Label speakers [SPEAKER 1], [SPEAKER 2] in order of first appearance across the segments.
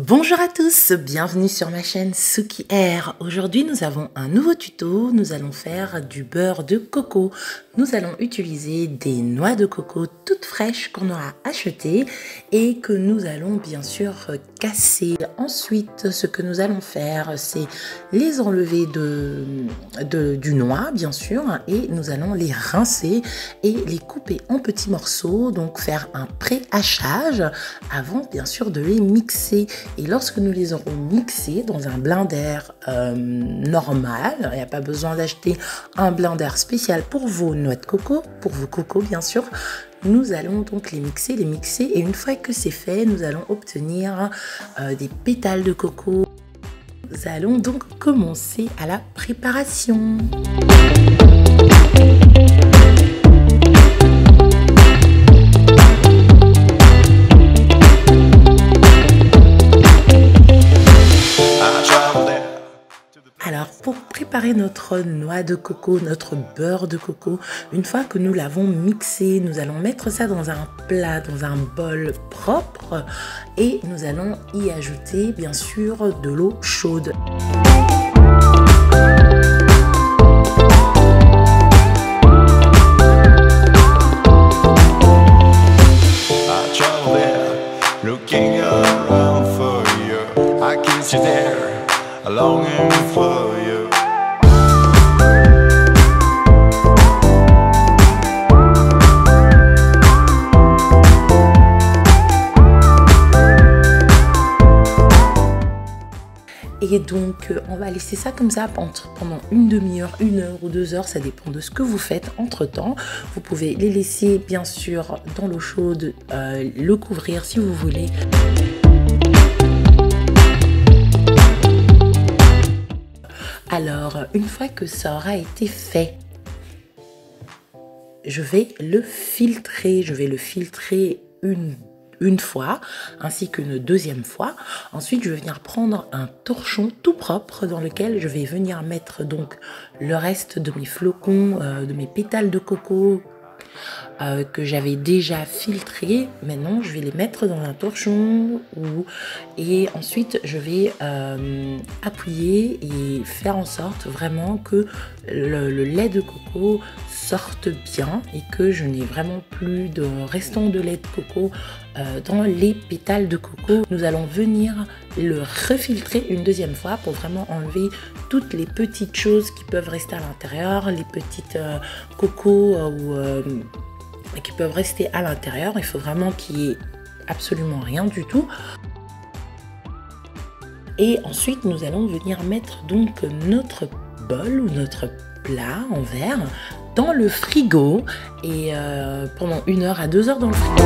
[SPEAKER 1] Bonjour à tous, bienvenue sur ma chaîne Suki Air. Aujourd'hui nous avons un nouveau tuto, nous allons faire du beurre de coco. Nous allons utiliser des noix de coco toutes fraîches qu'on aura achetées et que nous allons bien sûr casser. Ensuite ce que nous allons faire c'est les enlever du noix bien sûr et nous allons les rincer et les couper en petits morceaux, donc faire un pré-hachage avant bien sûr de les mixer. Et lorsque nous les aurons mixés dans un blender normal, il n'y a pas besoin d'acheter un blender spécial pour vos noix de coco, pour vos cocos bien sûr, nous allons donc les mixer et une fois que c'est fait, nous allons obtenir des pétales de coco. Nous allons donc commencer à la préparation. Alors pour préparer notre noix de coco, notre beurre de coco, une fois que nous l'avons mixé, nous allons mettre ça dans un plat, dans un bol propre et nous allons y ajouter bien sûr de l'eau chaude.
[SPEAKER 2] Longing for you.
[SPEAKER 1] Et donc on va laisser ça comme ça pendant une demi-heure, 1 heure ou 2 heures, ça dépend de ce que vous faites entre temps. Vous pouvez les laisser bien sûr dans l'eau chaude, le couvrir si vous voulez. Alors, une fois que ça aura été fait, je vais le filtrer. Je vais le filtrer une fois, ainsi qu'une deuxième fois. Ensuite, je vais venir prendre un torchon tout propre dans lequel je vais venir mettre donc le reste de mes flocons, de mes pétales de coco, que j'avais déjà filtré. Maintenant je vais les mettre dans un torchon et ensuite je vais appuyer et faire en sorte vraiment que le lait de coco sorte bien et que je n'ai vraiment plus de restant de lait de coco dans les pétales de coco. Nous allons venir le refiltrer une deuxième fois pour vraiment enlever toutes les petites choses qui peuvent rester à l'intérieur, les petites cocos qui peuvent rester à l'intérieur. Il faut vraiment qu'il y ait absolument rien du tout. Et ensuite nous allons venir mettre donc notre bol ou notre plat en verre dans le frigo et pendant 1 heure à 2 heures dans le frigo.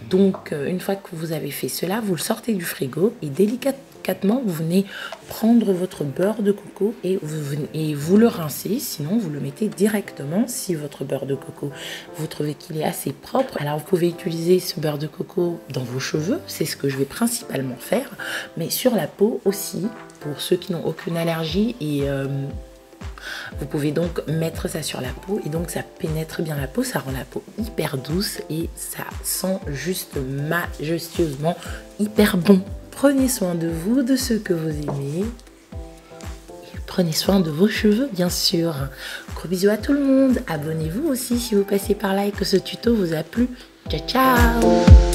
[SPEAKER 1] Donc une fois que vous avez fait cela, vous le sortez du frigo et délicatement vous venez prendre votre beurre de coco et vous le rincez, sinon vous le mettez directement. Si votre beurre de coco, vous trouvez qu'il est assez propre, alors vous pouvez utiliser ce beurre de coco dans vos cheveux, c'est ce que je vais principalement faire, mais sur la peau aussi, pour ceux qui n'ont aucune allergie et vous pouvez donc mettre ça sur la peau et donc ça pénètre bien la peau, ça rend la peau hyper douce et ça sent juste majestueusement hyper bon. Prenez soin de vous, de ceux que vous aimez et prenez soin de vos cheveux bien sûr. Gros bisous à tout le monde, abonnez-vous aussi si vous passez par là et que ce tuto vous a plu. Ciao ciao.